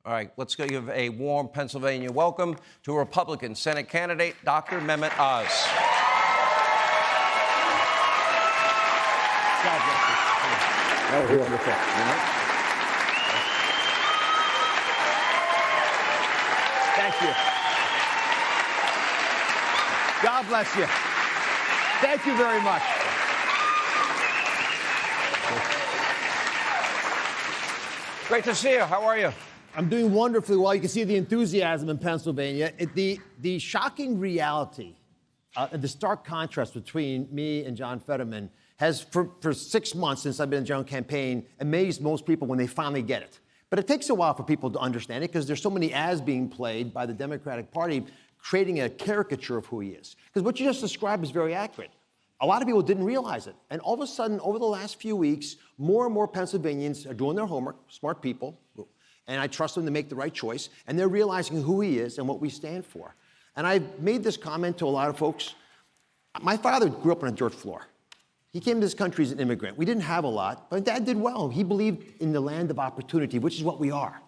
All right, let's give a warm Pennsylvania welcome to Republican Senate candidate, Dr. Mehmet Oz. God bless you. That was wonderful. Thank you. God bless you. Thank you very much. Great to see you. How are you? I'm doing wonderfully well. You can see the enthusiasm in Pennsylvania. The shocking reality, the stark contrast between me and John Fetterman has, for 6 months since I've been in the general campaign, amazed most people when they finally get it. But it takes a while for people to understand it because there's so many ads being played by the Democratic Party creating a caricature of who he is. Because what you just described is very accurate. A lot of people didn't realize it. And all of a sudden, over the last few weeks, more and more Pennsylvanians are doing their homework, smart people, and I trust them to make the right choice, and they're realizing who he is and what we stand for. And I made this comment to a lot of folks. My father grew up on a dirt floor. He came to this country as an immigrant. We didn't have a lot, but Dad did well. He believed in the land of opportunity, which is what we are.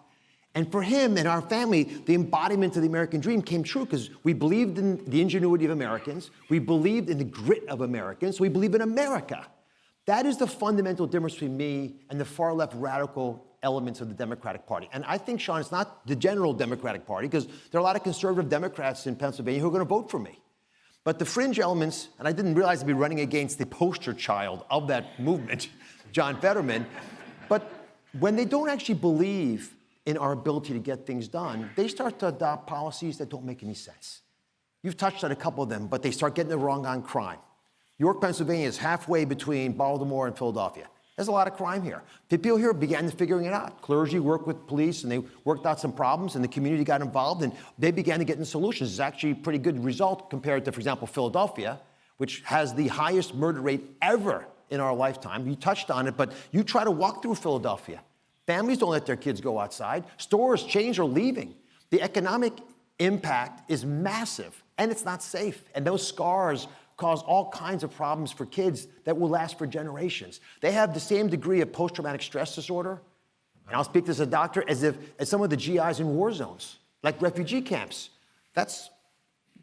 And for him and our family, the embodiment of the American dream came true because we believed in the ingenuity of Americans. We believed in the grit of Americans. We believe in America. That is the fundamental difference between me and the far-left radical elements of the Democratic Party. And I think, Sean, it's not the general Democratic Party because there are a lot of conservative Democrats in Pennsylvania who are going to vote for me. But the fringe elements, and I didn't realize I'd be running against the poster child of that movement, John Fetterman, but when they don't actually believe in our ability to get things done, they start to adopt policies that don't make any sense. You've touched on a couple of them, but they start getting it wrong on crime. York, Pennsylvania is halfway between Baltimore and Philadelphia. There's a lot of crime here. People here began figuring it out. Clergy worked with police, and they worked out some problems, and the community got involved, and they began to get in solutions. It's actually a pretty good result compared to, for example, Philadelphia, which has the highest murder rate ever in our lifetime. You touched on it, but you try to walk through Philadelphia. Families don't let their kids go outside. Stores, chains are leaving. The economic impact is massive, and it's not safe. And those scars cause all kinds of problems for kids that will last for generations. They have the same degree of post-traumatic stress disorder, and I'll speak as a doctor, as some of the GIs in war zones, like refugee camps. That's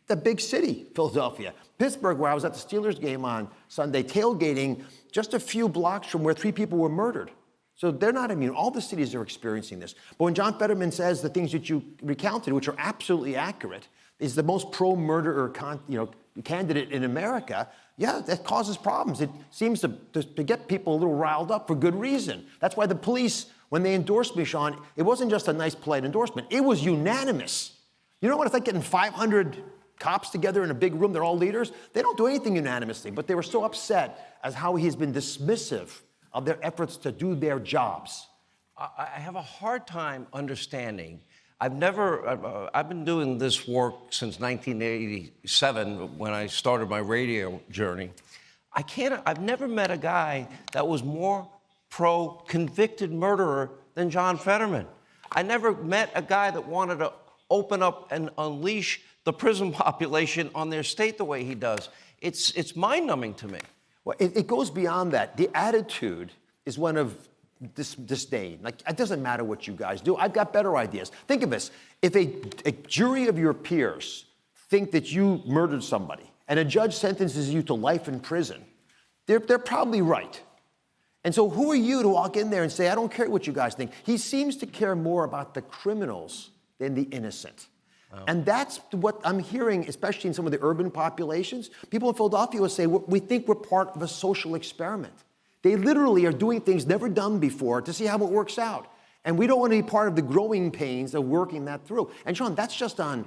the big city, Philadelphia. Pittsburgh, where I was at the Steelers game on Sunday, tailgating just a few blocks from where 3 people were murdered. So they're not immune. All the cities are experiencing this. But when John Fetterman says the things that you recounted, which are absolutely accurate, is the most pro-murderer candidate in America, yeah, that causes problems. It seems to get people a little riled up for good reason. That's why the police, when they endorsed me, Sean, it wasn't just a nice, polite endorsement. It was unanimous. You know what it's like getting 500 cops together in a big room, they're all leaders? They don't do anything unanimously, but they were so upset as how he's been dismissive of their efforts to do their jobs. I have a hard time understanding. I've been doing this work since 1987 when I started my radio journey. I've never met a guy that was more pro-convicted murderer than John Fetterman. I never met a guy that wanted to open up and unleash the prison population on their state the way he does. It's mind-numbing to me. Well, it goes beyond that. The attitude is one of disdain. Like, it doesn't matter what you guys do. I've got better ideas. Think of this. If a jury of your peers think that you murdered somebody and a judge sentences you to life in prison, they're probably right. And so who are you to walk in there and say, I don't care what you guys think? He seems to care more about the criminals than the innocent. Wow. And that's what I'm hearing, especially in some of the urban populations. People in Philadelphia will say, we think we're part of a social experiment. They literally are doing things never done before to see how it works out. And we don't want to be part of the growing pains of working that through. And Sean, that's just on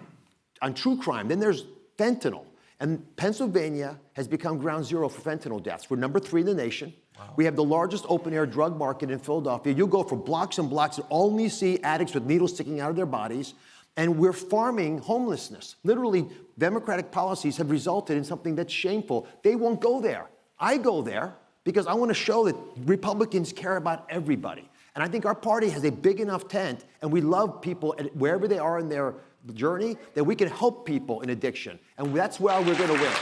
true crime. Then there's fentanyl. And Pennsylvania has become ground zero for fentanyl deaths. We're number 3 in the nation. Wow. We have the largest open-air drug market in Philadelphia. You'll go for blocks and blocks and only see addicts with needles sticking out of their bodies. And we're farming homelessness. Literally, Democratic policies have resulted in something that's shameful. They won't go there. I go there because I want to show that Republicans care about everybody. And I think our party has a big enough tent, and we love people wherever they are in their journey, that we can help people in addiction. And that's where we're going to win.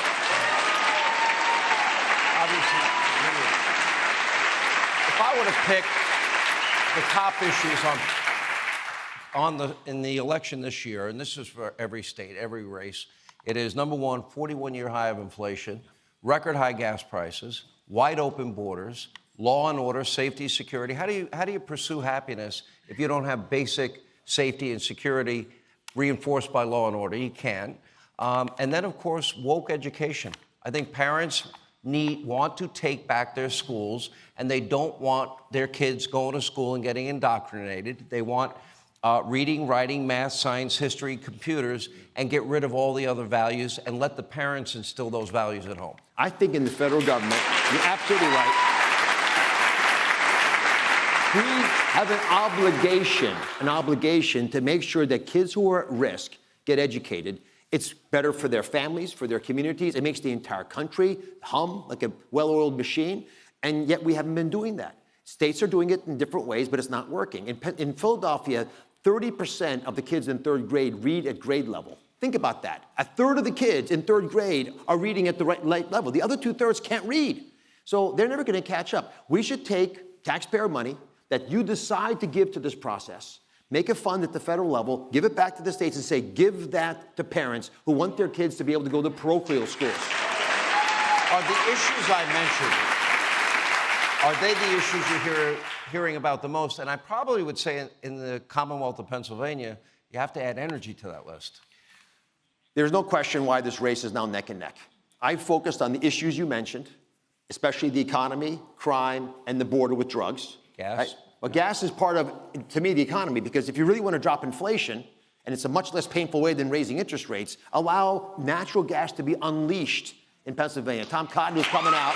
Obviously, if I were to pick the top issues on in the election this year, and this is for every state, every race, it is number one, 41-year high of inflation, record high gas prices, wide open borders, law and order, safety, security. How do you pursue happiness if you don't have basic safety and security reinforced by law and order? You can't. And then, of course, woke education. I think parents want to take back their schools, and they don't want their kids going to school and getting indoctrinated. They want reading, writing, math, science, history, computers, and get rid of all the other values and let the parents instill those values at home. I think in the federal government, you're absolutely right. We have an obligation to make sure that kids who are at risk get educated. It's better for their families, for their communities. It makes the entire country hum like a well-oiled machine, and yet we haven't been doing that. States are doing it in different ways, but it's not working. In Philadelphia, 30% of the kids in third grade read at grade level. Think about that. A third of the kids in third grade are reading at the right level. The other two-thirds can't read. So they're never going to catch up. We should take taxpayer money that you decide to give to this process, make a fund at the federal level, give it back to the states and say, give that to parents who want their kids to be able to go to parochial schools. Are the issues I mentioned, are they the issues you're hearing about the most? And I probably would say in the Commonwealth of Pennsylvania, you have to add energy to that list. There's no question why this race is now neck and neck. I focused on the issues you mentioned, especially the economy, crime, and the border with drugs. Gas. Right? Well, gas is part of, to me, the economy, because if you really want to drop inflation, and it's a much less painful way than raising interest rates, allow natural gas to be unleashed in Pennsylvania. Tom Cotton was coming out.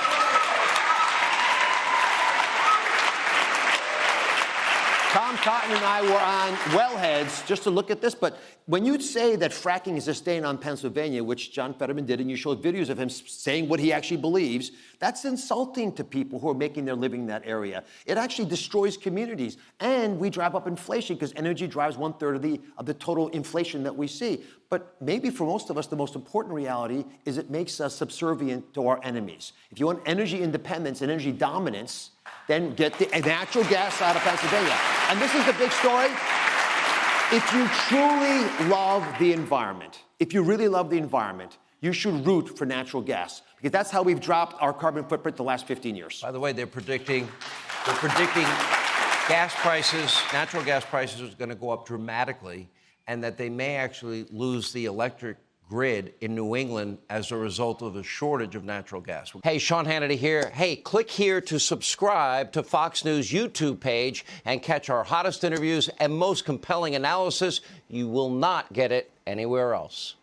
Tom Cotton and I were on Wellheads just to look at this, but when you say that fracking is a stain on Pennsylvania, which John Fetterman did, and you showed videos of him saying what he actually believes, that's insulting to people who are making their living in that area. It actually destroys communities, and we drive up inflation because energy drives 1/3 of the total inflation that we see. But maybe for most of us, the most important reality is it makes us subservient to our enemies. If you want energy independence and energy dominance, then get the natural gas out of Pennsylvania. And this is the big story. If you truly love the environment, if you really love the environment, you should root for natural gas, because that's how we've dropped our carbon footprint the last 15 years. By the way, they're predicting gas prices, natural gas prices are going to go up dramatically, and that they may actually lose the electric grid in New England as a result of a shortage of natural gas. Hey, Sean Hannity here. Hey, click here to subscribe to Fox News YouTube page and catch our hottest interviews and most compelling analysis. You will not get it anywhere else.